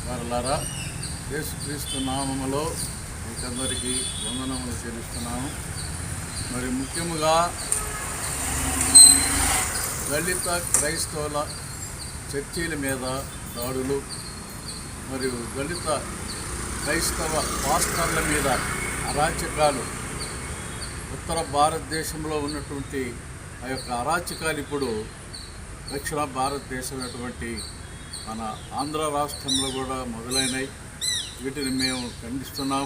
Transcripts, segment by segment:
వారలారా, యేసుక్రీస్తు నామములో మీకందరికీ వందనములు చెల్లిస్తున్నాము. మరి ముఖ్యముగా దళిత క్రైస్తవుల చర్చీల మీద దాడులు మరియు దళిత క్రైస్తవ పాస్టర్ల మీద అరాచకాలు, ఉత్తర భారతదేశంలో ఉన్నటువంటి ఆ యొక్క అరాచకాలు ఇప్పుడు దక్షిణ భారతదేశం అటువంటి మన ఆంధ్ర రాష్ట్రంలో కూడా మొదలైనవి. వీటిని మేము ఖండిస్తున్నాం.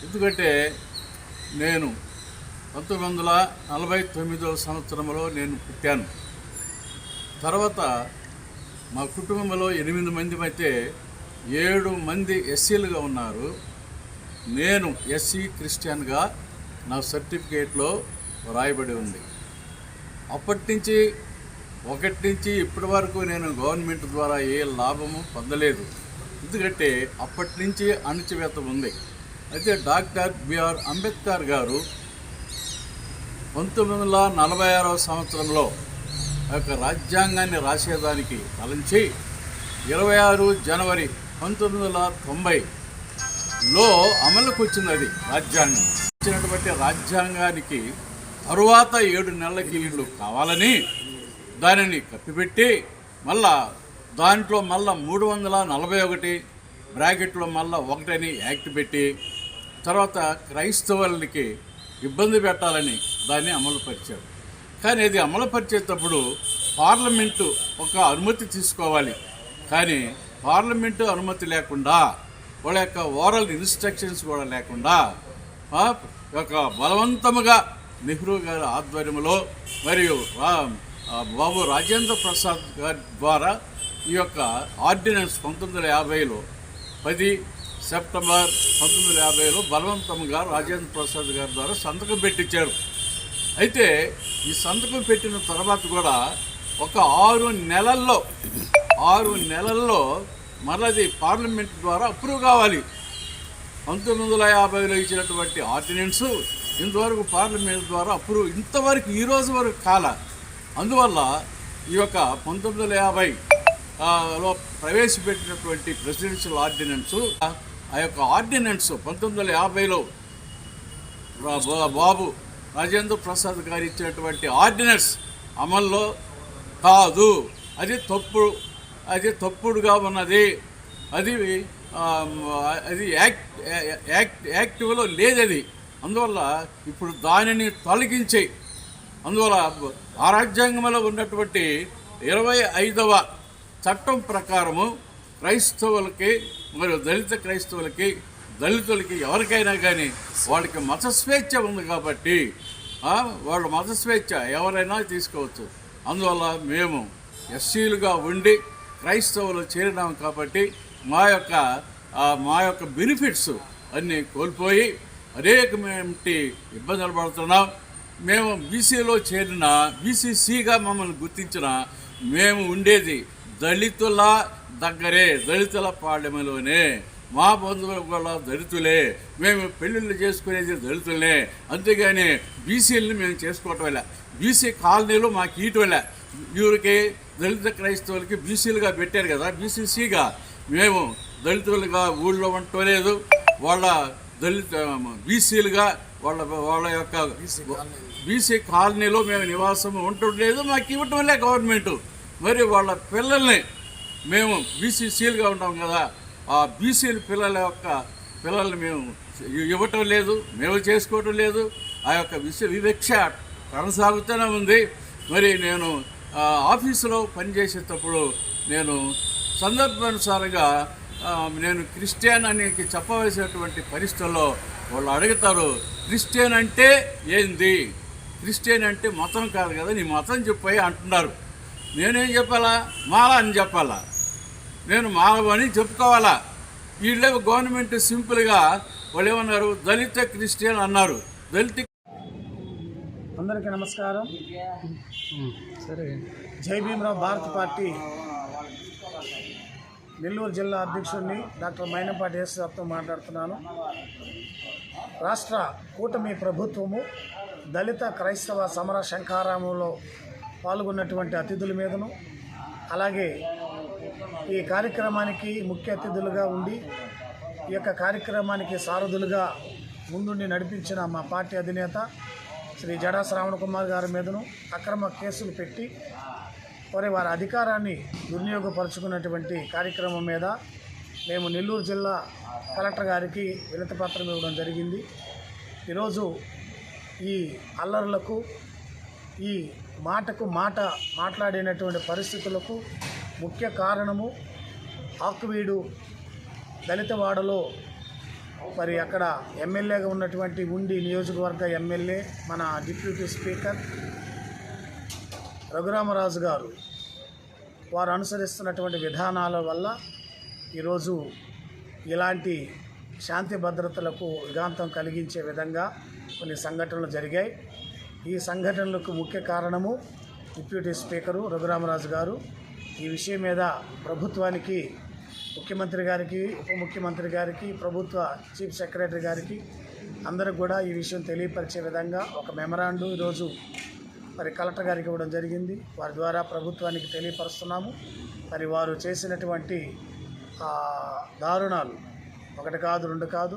ఎందుకంటే నేను 1949వ సంవత్సరంలో నేను పుట్టాను. తర్వాత మా కుటుంబంలో 8 మంది అయితే 7 మంది ఎస్సీలుగా ఉన్నారు. నేను ఎస్సీ క్రిస్టియన్గా నా సర్టిఫికేట్లో రాయబడి ఉంది. అప్పటి నుంచి ఇప్పటి వరకు నేను గవర్నమెంట్ ద్వారా ఏ లాభము పొందలేదు. ఎందుకంటే అప్పటి నుంచి అణచివేత ఉంది. అయితే డాక్టర్ బిఆర్ అంబేద్కర్ గారు 1946వ సంవత్సరంలో ఆ యొక్క రాజ్యాంగాన్ని రాసేదానికి తలంచి 26 జనవరి 1990లో అమలుకు వచ్చినది రాజ్యాంగం. ఇచ్చినటువంటి రాజ్యాంగానికి తరువాత 7 నెలలకి వీళ్ళు కావాలని దానిని కప్పిపెట్టి మళ్ళా దాంట్లో 341 బ్రాకెట్లో 1 అని యాక్ట్ పెట్టి తర్వాత క్రైస్తవులకి ఇబ్బంది పెట్టాలని దాన్ని అమలుపరిచారు. కానీ ఇది అమలుపరిచేటప్పుడు పార్లమెంటు ఒక అనుమతి తీసుకోవాలి. కానీ పార్లమెంటు అనుమతి లేకుండా, వాళ్ళ యొక్క ఓరల్ ఇన్స్ట్రక్షన్స్ కూడా లేకుండా ఒక బలవంతముగా నెహ్రూ గారి ఆధ్వర్యంలో మరియు బాబు రాజేంద్ర ప్రసాద్ గారి ద్వారా ఈ యొక్క ఆర్డినెన్స్ 1950లో 10 సెప్టెంబర్ 1950లో బలవంతంగా రాజేంద్ర ప్రసాద్ గారి ద్వారా సంతకం పెట్టించారు. అయితే ఈ సంతకం పెట్టిన తర్వాత కూడా ఒక 6 నెలల్లో మరది పార్లమెంట్ ద్వారా అప్రూవ్ కావాలి. 1950లో ఇచ్చినటువంటి ఆర్డినెన్స్ ఇంతవరకు పార్లమెంట్ ద్వారా అప్రూవ్ ఇంతవరకు ఈ రోజు వరకు కాల. అందువల్ల ఈ యొక్క 1950లో ప్రవేశపెట్టినటువంటి ప్రెసిడెన్షియల్ ఆర్డినెన్స్, ఆ యొక్క ఆర్డినెన్స్ 1950లో బాబు రాజేంద్ర ప్రసాద్ గారు ఇచ్చినటువంటి ఆర్డినెన్స్ అమల్లో కాదు. అది తప్పుడుగా ఉన్నది. అది యాక్టివ్లో లేదది. అందువల్ల ఇప్పుడు దానిని తొలగించి, అందువల్ల ఆ రాజ్యాంగంలో ఉన్నటువంటి 25వ చట్టం ప్రకారము క్రైస్తవులకి మరియు దళిత క్రైస్తవులకి, దళితులకి ఎవరికైనా కానీ వాళ్ళకి మత స్వేచ్ఛ ఉంది కాబట్టి వాళ్ళ మత స్వేచ్ఛ ఎవరైనా తీసుకోవచ్చు. అందువల్ల మేము ఎస్సీలుగా ఉండి క్రైస్తవులు చేరినాం కాబట్టి మా యొక్క బెనిఫిట్స్ అన్నీ కోల్పోయి అనేకమైన ఇబ్బందులు పడుతున్నాం. మేము బీసీలో చేరిన, బీసీసీగా మమ్మల్ని గుర్తించిన మేము ఉండేది దళితుల దగ్గరే, దళితుల పాడెమలోనే. మా బంధువులు కూడా దళితులే, మేము పెళ్ళిళ్ళు చేసుకునేది దళితులనే. అంతేగాని బీసీలని మేము చేసుకోవటం వల్ల, బీసీ కాలనీలు మాకు ఇయటం వల్ల, వీరికి దళిత క్రైస్తవులకి బీసీలుగా పెట్టారు కదా, బీసీసీగా. మేము దళితులుగా ఊళ్ళో ఉండటం లేదు, వాళ్ళ దళిత బీసీలుగా వాళ్ళ యొక్క బీసీ కాలనీలో మేము నివాసం ఉండటం లేదు, మాకు ఇవ్వటం వల్లే గవర్నమెంటు. మరి వాళ్ళ పిల్లల్ని మేము బీసీసీలుగా ఉంటాం కదా, ఆ బీసీల పిల్లల్ని మేము ఇవ్వటం లేదు, మేము చేసుకోవటం లేదు. ఆ యొక్క వివక్ష కొనసాగుతూనే ఉంది. మరి నేను ఆఫీసులో పనిచేసేటప్పుడు నేను సందర్భానుసారంగా నేను క్రిస్టియన్ అని చెప్పవలసినటువంటి పరిస్థితుల్లో వాళ్ళు అడుగుతారు, క్రిస్టియన్ అంటే ఏంది? క్రిస్టియన్ అంటే మతం కాదు కదా, నీ మతం చెప్పాయి అంటున్నారు. నేనేం చెప్పాలా? మాల అని చెప్పాలా? నేను మాలవని చెప్పుకోవాలా? వీళ్ళే గవర్నమెంట్ సింపుల్గా వాళ్ళు ఏమన్నారు, దళిత క్రిస్టియన్ అన్నారు. అందరికీ నమస్కారం. సరే, జై భీమరావు భారత పార్టీ నెల్లూరు జిల్లా అధ్యక్షుడిని డాక్టర్ మైనంపాటి యేసుదాస్తో మాట్లాడుతున్నాను. రాష్ట్ర కూటమి ప్రభుత్వము దళిత క్రైస్తవ సమర శంఖారామంలో పాల్గొన్నటువంటి అతిథుల మీదను, అలాగే ఈ కార్యక్రమానికి ముఖ్య అతిథులుగా ఉండి ఈ యొక్క కార్యక్రమానికి సారథులుగా ముందుండి నడిపించిన మా పార్టీ అధినేత శ్రీ జడా శ్రావణ్ కుమార్ గారి మీదను అక్రమ కేసులు పెట్టి వారి అధికారాన్ని దుర్వినియోగపరుచుకున్నటువంటి కార్యక్రమం మీద మేము నెల్లూరు జిల్లా కలెక్టర్ గారికి వినతిపత్రం ఇవ్వడం జరిగింది. ఈరోజు ఈ అల్లర్లకు, ఈ మాటకు మాట మాట్లాడినటువంటి పరిస్థితులకు ముఖ్య కారణము ఆకువీడు దళితవాడలో మరి అక్కడ ఎమ్మెల్యేగా ఉన్నటువంటి ఉండి నియోజకవర్గ ఎమ్మెల్యే మన డిప్యూటీ స్పీకర్ రఘురామరాజు గారు వారు అనుసరిస్తున్నటువంటి విధానాల వల్ల ఈరోజు ఇలాంటి శాంతి భద్రతలకు విఘాంతం కలిగించే విధంగా కొన్ని సంఘటనలు జరిగాయి. ఈ సంఘటనలకు ముఖ్య కారణము డిప్యూటీ స్పీకరు రఘురామరాజు గారు. ఈ విషయం మీద ప్రభుత్వానికి, ముఖ్యమంత్రి గారికి, ఉప ముఖ్యమంత్రి గారికి, ప్రభుత్వ చీఫ్ సెక్రటరీ గారికి అందరికి కూడా ఈ విషయం తెలియపరిచే విధంగా ఒక మెమరాండం ఈరోజు మరి కలెక్టర్ గారికి ఇవ్వడం జరిగింది. వారి ద్వారా ప్రభుత్వానికి తెలియపరుస్తున్నాము. మరి వారు చేసినటువంటి దారుణాలు ఒకటి కాదు, రెండు కాదు,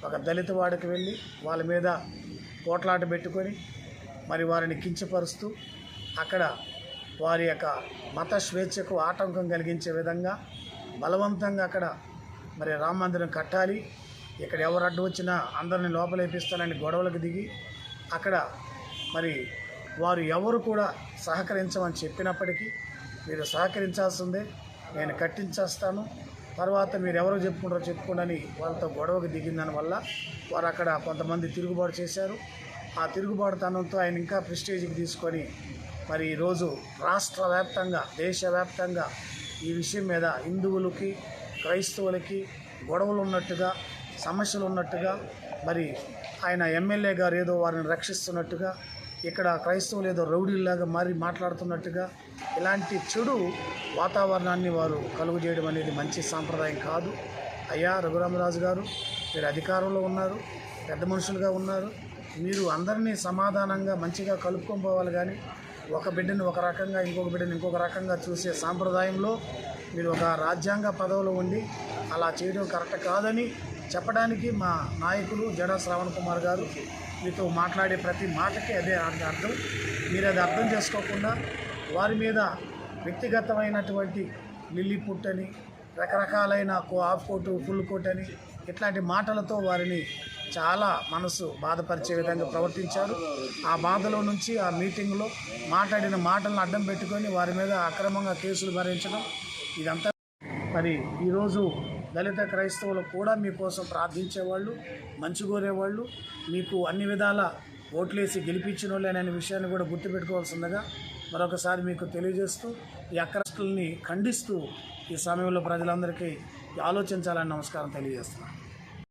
ఒక దళిత వాడికి వెళ్ళి వాళ్ళ మీద పోట్లాట పెట్టుకొని మరి వారిని కించపరుస్తూ అక్కడ వారి యొక్క మత స్వేచ్ఛకు ఆటంకం కలిగించే విధంగా బలవంతంగా అక్కడ మరి రామ మందిరం కట్టాలి, ఇక్కడ ఎవరు అడ్డు వచ్చినా అందరిని లోపలేపిస్తానని గొడవలకు దిగి అక్కడ మరి వారు ఎవరు కూడా సహకరించమని చెప్పినప్పటికీ మీరు సహకరించాల్సిందే, నేను కట్టించేస్తాను, తర్వాత మీరు ఎవరు చెప్పుకుంటారో చెప్పుకోండి వాళ్ళతో గొడవకు దిగిన దానివల్ల వారు అక్కడ కొంతమంది తిరుగుబాటు చేశారు. ఆ తిరుగుబాటుతనంతో ఆయన ఇంకా ప్రెస్టేజ్కి తీసుకొని మరి ఈరోజు రాష్ట్ర వ్యాప్తంగా, దేశవ్యాప్తంగా ఈ విషయం మీద హిందువులకి, క్రైస్తవులకి గొడవలు ఉన్నట్టుగా, సమస్యలు ఉన్నట్టుగా, మరి ఆయన ఎమ్మెల్యే గారు ఏదో వారిని రక్షిస్తున్నట్టుగా, ఇక్కడ క్రైస్తవులు ఏదో రౌడీల్లాగా మాట్లాడుతున్నట్టుగా ఇలాంటి చెడు వాతావరణాన్ని వారు కలుగు చేయడం అనేది మంచి సాంప్రదాయం కాదు. అయ్యా రఘురామరాజు గారు, మీరు అధికారంలో ఉన్నారు, పెద్ద మనుషులుగా ఉన్నారు, మీరు అందరినీ సమాధానంగా మంచిగా కలుపుకొని పోవాలి. కానీ ఒక బిడ్డని ఒక రకంగా, ఇంకొక బిడ్డని ఇంకొక రకంగా చూసే సాంప్రదాయంలో మీరు ఒక రాజ్యాంగ పదవిలో ఉండి అలా చేయడం కరెక్ట్ కాదని చెప్పడానికి మా నాయకులు జడా శ్రావణ్ కుమార్ గారు మీతో మాట్లాడే ప్రతి మాటకి అదే అర్థం. మీరు అది అర్థం చేసుకోకుండా వారి మీద వ్యక్తిగతమైనటువంటి లిల్లీ పుట్టని, రకరకాలైన హాఫ్ కోటు, ఫుల్ కోట్ అని ఇట్లాంటి మాటలతో వారిని చాలా మనసు బాధపరిచే విధంగా ప్రవర్తించారు. ఆ బాధలో నుంచి ఆ మీటింగ్లో మాట్లాడిన మాటలను అడ్డం పెట్టుకొని వారి మీద అక్రమంగా కేసులు భరించడం ఇదంతా. మరి ఈరోజు దళిత క్రైస్తవులు కూడా మీకోసం ప్రార్థించేవాళ్ళు, మంచి కోరేవాళ్ళు, మీకు అన్ని విధాల ఓట్లేసి గెలిపించిన వాళ్ళు అనే విషయాన్ని కూడా గుర్తుపెట్టుకోవాల్సిందిగా మరొకసారి మీకు తెలియజేస్తూ ఈ అక్రమాలని ఖండిస్తూ ఈ సమయంలో ప్రజలందరికీ ఆలోచించాలని నమస్కారం తెలియజేస్తున్నాను.